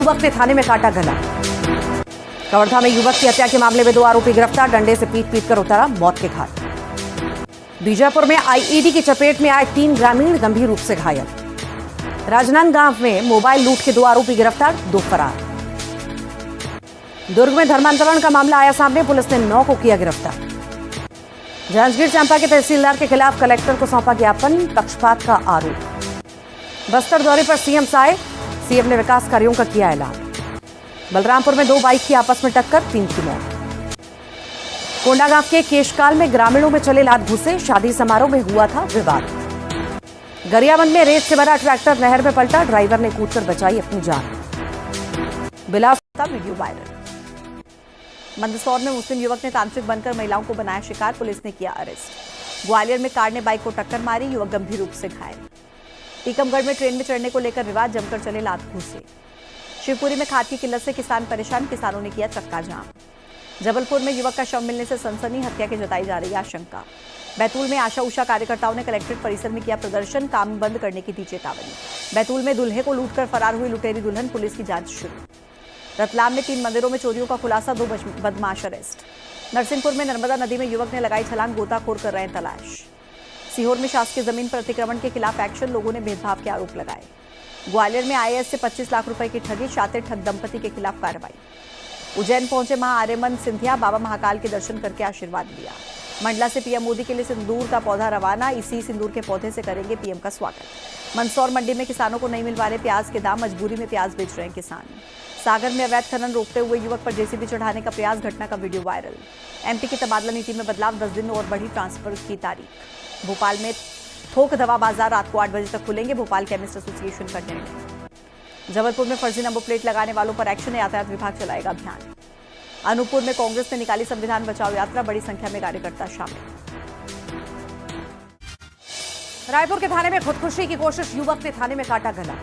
युवक ने थाने में काटा गला। कवर्धा में युवक की हत्या के मामले में 2 आरोपी गिरफ्तार, डंडे से पीट कर उतारा मौत के घाट। बीजापुर में आईईडी की चपेट में आए 3 ग्रामीण गंभीर रूप से घायल। राजनांदगांव में मोबाइल लूट के 2 आरोपी गिरफ्तार, 2 फरार। दुर्ग में धर्मांतरण का मामला आया सामने, पुलिस ने 9 को किया गिरफ्तार। जांजगीर चांपा के तहसीलदार के खिलाफ कलेक्टर को सौंपा ज्ञापन, पक्षपात का आरोप। बस्तर दौरे पर सीएम आए, सीएम ने विकास कार्यों का किया ऐलान। बलरामपुर में 2 बाइक की आपस में टक्कर, 3 की मौत। कोंडागांव के केशकाल में ग्रामीणों में चले लात घुसे, शादी समारोह में हुआ था विवाद। गरियाबंद में रेत से भरा ट्रैक्टर नहर में पलटा, ड्राइवर ने कूदकर बचाई अपनी जान। बिलासपुर का वीडियो वायरल। मंदसौर में मुस्लिम युवक ने तांत्रिक बनकर महिलाओं को बनाया शिकार, पुलिस ने किया अरेस्ट। ग्वालियर में कार ने बाइक को टक्कर मारी, युवक गंभीर रूप से घायल। टीकमगढ़ में ट्रेन में चढ़ने को लेकर विवाद, जमकर चले लात घूसे। शिवपुरी में खाद की किल्लत से किसान परेशान, किसानों ने किया चक्का जाम। जबलपुर में युवक का शव मिलने से सनसनी, हत्या की जताई जा रही आशंका। बैतूल में आशा उषा कार्यकर्ताओं ने कलेक्ट्रेट परिसर में किया प्रदर्शन, काम बंद करने की दी चेतावनी। बैतूल में दूल्हे को लूटकर फरार हुई लुटेरी दुल्हन, पुलिस की जांच शुरू। रतलाम में 3 मंदिरों में चोरियों का खुलासा, 2 बदमाश अरेस्ट। नरसिंहपुर में नर्मदा नदी में युवक ने लगाई छलांग, गोताखोर कर रहे हैं तलाश। सीहोर में शासकीय जमीन पर अतिक्रमण के खिलाफ एक्शन, लोगों ने भेदभाव के आरोप लगाए। ग्वालियर में आईएएस से 25 लाख रुपए की ठगी, शातिर ठग दंपति के खिलाफ कार्रवाई। उज्जैन पहुंचे मां आर्यमन सिंधिया, बाबा महाकाल के दर्शन करके आशीर्वाद लिया। मंडला से पीएम मोदी के लिए सिंदूर का पौधा रवाना, इसी सिंदूर के पौधे से करेंगे पीएम का स्वागत। मंदसौर मंडी में किसानों को नहीं मिल पा रहे प्याज के दाम, मजबूरी में प्याज बेच रहे हैं किसान। सागर में अवैध खनन रोकते हुए युवक पर जेसीबी चढ़ाने का प्रयास, घटना का वीडियो वायरल। एमपी की तबादला नीति में बदलाव, 10 दिन और बढ़ी ट्रांसफर की तारीख। भोपाल में थोक दवा बाजार रात को 8 बजे तक खुलेंगे, भोपाल केमिस्ट एसोसिएशन का निर्णय। जबलपुर में फर्जी नंबर प्लेट लगाने वालों पर एक्शन, यातायात विभाग चलाएगा अभियान। अनूपपुर में कांग्रेस ने निकाली संविधान बचाओ यात्रा, बड़ी संख्या में कार्यकर्ता शामिल। रायपुर के थाने में खुदकुशी की कोशिश, युवक ने थाने में काटा गला।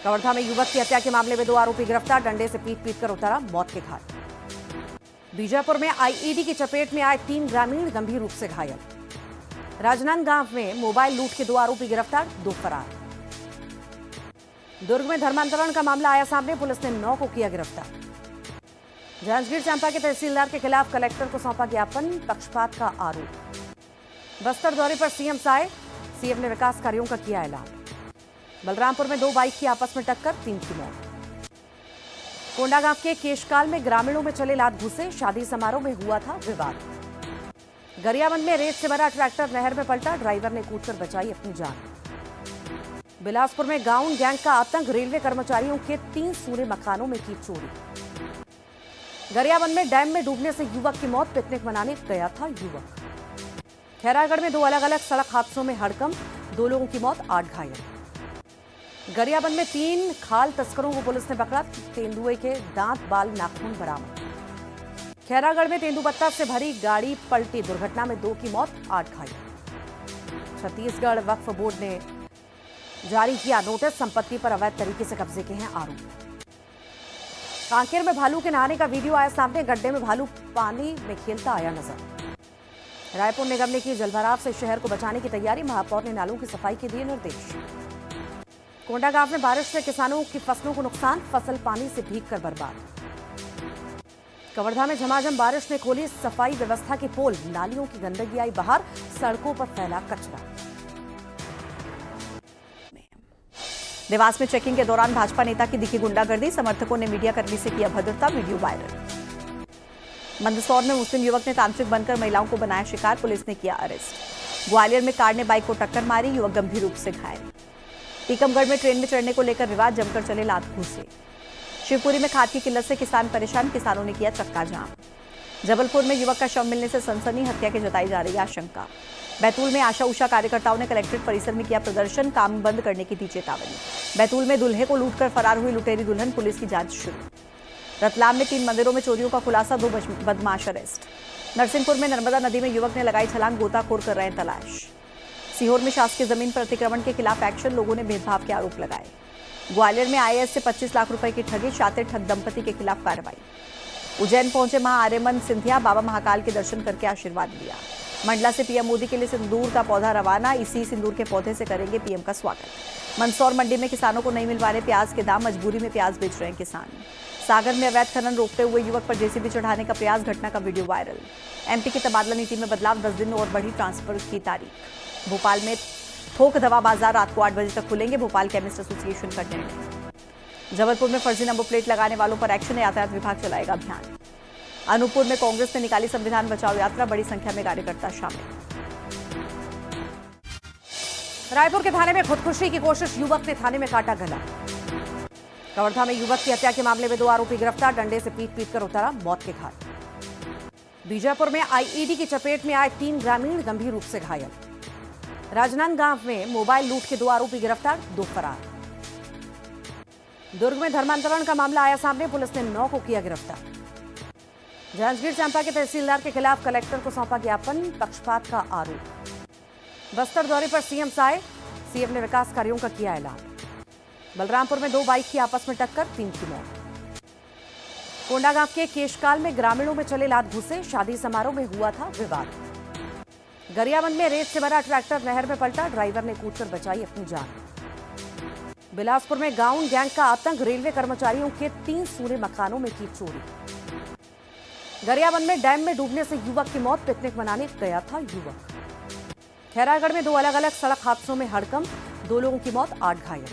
कवर्धा में युवक की हत्या के मामले में 2 आरोपी गिरफ्तार, डंडे से पीट कर उतारा मौत के घाट। बीजापुर में आईईडी की चपेट में आए 3 ग्रामीण गंभीर रूप से घायल। राजनांदगांव में मोबाइल लूट के 2 आरोपी गिरफ्तार, 2 फरार। दुर्ग में धर्मांतरण का मामला आया सामने, पुलिस ने 9 को किया गिरफ्तार। जांजगीर चांपा के तहसीलदार के खिलाफ कलेक्टर को सौंपा ज्ञापन, पक्षपात का आरोप। बस्तर दौरे पर सीएम आए, सीएम ने विकास कार्यों का किया ऐलान। बलरामपुर में 2 बाइक की आपस में टक्कर, 3 की मौत। कोंडागांव के केशकाल में ग्रामीणों में चले लात घुसे, शादी समारोह में हुआ था विवाद। गरियाबंद में रेत से भरा ट्रैक्टर नहर में पलटा, ड्राइवर ने कूदकर बचाई अपनी जान। बिलासपुर में गाउन गैंग का आतंक, रेलवे कर्मचारियों के 3 सूने मकानों में की चोरी। गरियाबंद में डैम में डूबने से युवक की मौत, पिकनिक मनाने गया था युवक। खैरागढ़ में 2 अलग अलग सड़क हादसों में हड़कंप, 2 लोगों की मौत, 8 घायल। गरियाबंद में 3 खाल तस्करों को पुलिस ने पकड़ा, तेंदुए के दांत बाल नाखून बरामद। खैरागढ़ में तेंदुपत्ता से भरी गाड़ी पलटी, दुर्घटना में 2 की मौत, 8 घायल। छत्तीसगढ़ वक्फ बोर्ड ने जारी किया नोटिस, संपत्ति पर अवैध तरीके से कब्जे के हैं आरोप। कांकेर में भालू के नहाने का वीडियो आया सामने, गड्ढे में भालू पानी में खेलता आया नजर। रायपुर निगम ने की जलभराव से शहर को बचाने की तैयारी, महापौर ने नालों की सफाई के दिए निर्देश। कोंडागांव में बारिश से किसानों की फसलों को नुकसान, फसल पानी से भीगकर बर्बाद। कवर्धा में झमाझम बारिश ने खोली सफाई व्यवस्था के पोल, नालियों की गंदगी आई बाहर, सड़कों पर फैला कचरा। देवास में चेकिंग के दौरान भाजपा नेता की दिखी गुंडागर्दी, समर्थकों ने मीडिया कर्मी से किया भद्रता, वीडियो वायरल। मंदसौर में मुस्लिम युवक ने तांत्रिक बनकर महिलाओं को बनाया शिकार, पुलिस ने किया अरेस्ट। ग्वालियर में कार ने बाइक को टक्कर मारी, युवक गंभीर रूप से घायल। टीकमगढ़ में ट्रेन में चढ़ने को लेकर विवाद, जमकर चले लात घूसे। शिवपुरी में खाद की किल्लत से किसान परेशान, किसानों ने किया चक्का जाम। जबलपुर में युवक का शव मिलने से सनसनी, हत्या की जताई जा रही आशंका। बैतूल में आशा उषा कार्यकर्ताओं ने कलेक्ट्रेट परिसर में किया प्रदर्शन, काम बंद करने की दी चेतावनी। बैतूल में दूल्हे को लूटकर फरार हुई लुटेरी दुल्हन, पुलिस की जांच शुरू। रतलाम में 3 मंदिरों में चोरियों का खुलासा, 2 बदमाश अरेस्ट। नरसिंहपुर में नर्मदा नदी में युवक ने लगाई छलांग, गोताखोर कर रहे हैं तलाश। सीहोर में शासकीय जमीन पर अतिक्रमण के खिलाफ एक्शन, लोगों ने भेदभाव के आरोप लगाए। ग्वालियर में आईएएस से 25 लाख रुपए की ठगी, शातिर ठग दंपति के खिलाफ कार्रवाई। उज्जैन पहुंचे मां आर्यमन सिंधिया, बाबा महाकाल के दर्शन करके आशीर्वाद लिया। मंडला से पीएम मोदी के लिए सिंदूर का पौधा रवाना, इसी सिंदूर के पौधे से करेंगे पीएम का स्वागत। मंदसौर मंडी में किसानों को नहीं मिल पा रहे प्याज के दाम, मजबूरी में प्याज बेच रहे हैं किसान। सागर में अवैध खनन रोकते हुए युवक पर जेसीबी चढ़ाने का प्रयास, घटना का वीडियो वायरल। एमपी की तबादला नीति में बदलाव, 10 दिन में और बढ़ी ट्रांसफर की तारीख। भोपाल में थोक दवा बाजार रात को 8 बजे तक खुलेंगे, भोपाल केमिस्ट एसोसिएशन का निर्णय। जबलपुर में फर्जी नंबर प्लेट लगाने वालों पर एक्शन, यातायात विभाग चलाएगा अभियान। अनूपपुर में कांग्रेस ने निकाली संविधान बचाओ यात्रा, बड़ी संख्या में कार्यकर्ता शामिल। रायपुर के थाने में खुदकुशी की कोशिश, युवक ने थाने में काटा गला। कवर्धा में युवक की हत्या के मामले में 2 आरोपी गिरफ्तार, डंडे से पीट कर उतारा मौत के घाट। बीजापुर में आईईडी की चपेट में आए 3 ग्रामीण गंभीर रूप से घायल। राजनांदगांव में मोबाइल लूट के 2 आरोपी गिरफ्तार, 2 फरार। दुर्ग में धर्मांतरण का मामला आया सामने, पुलिस ने 9 को किया गिरफ्तार। जांजगीर चांपा के तहसीलदार के खिलाफ कलेक्टर को सौंपा ज्ञापन, पक्षपात का आरोप। बस्तर दौरे पर सीएम साए, सीएम ने विकास कार्यों का किया ऐलान। बलरामपुर में 2 बाइक की आपस में टक्कर, 3 की मौत। कोंडागांव के केशकाल में ग्रामीणों में चले लात घुसे, शादी समारोह में हुआ था विवाद। गरियाबंद में रेत से भरा ट्रैक्टर नहर में पलटा, ड्राइवर ने कूदकर बचाई अपनी जान। बिलासपुर में गाउन गैंग का आतंक, रेलवे कर्मचारियों के 3 सूने मकानों में की चोरी। गरियाबंद में डैम में डूबने से युवक की मौत, पिकनिक मनाने गया था युवक। खैरागढ़ में 2 अलग अलग सड़क हादसों में हड़कंप, 2 लोगों की मौत, 8 घायल।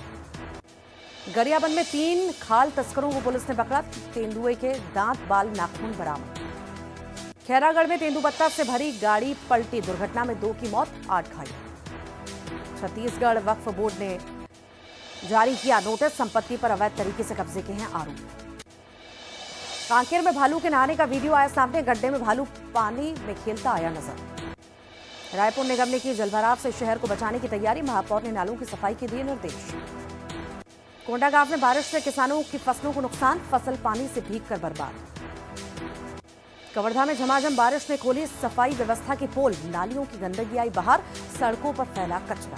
गरियाबंद में 3 खाल तस्करों को पुलिस ने पकड़ा, तेंदुए के दांत बाल नाखून बरामद। खैरागढ़ में तेंदुपत्ता से भरी गाड़ी पलटी, दुर्घटना में 2 की मौत, 8 घायल। छत्तीसगढ़ वक्फ बोर्ड ने जारी किया नोटिस, संपत्ति पर अवैध तरीके से कब्जे के हैं आरोप। कांकेर में भालू के नहाने का वीडियो आया सामने, गड्ढे में भालू पानी में खेलता आया नजर। रायपुर निगम ने की जलभराव से शहर को बचाने की तैयारी, महापौर ने नालों की सफाई के दिए निर्देश। कोंडागांव में बारिश से किसानों की फसलों को नुकसान, फसल पानी से भीगकर बर्बाद। कवर्धा में झमाझम बारिश ने खोली सफाई व्यवस्था की पोल, नालियों की गंदगी आई बाहर, सड़कों पर फैला कचरा।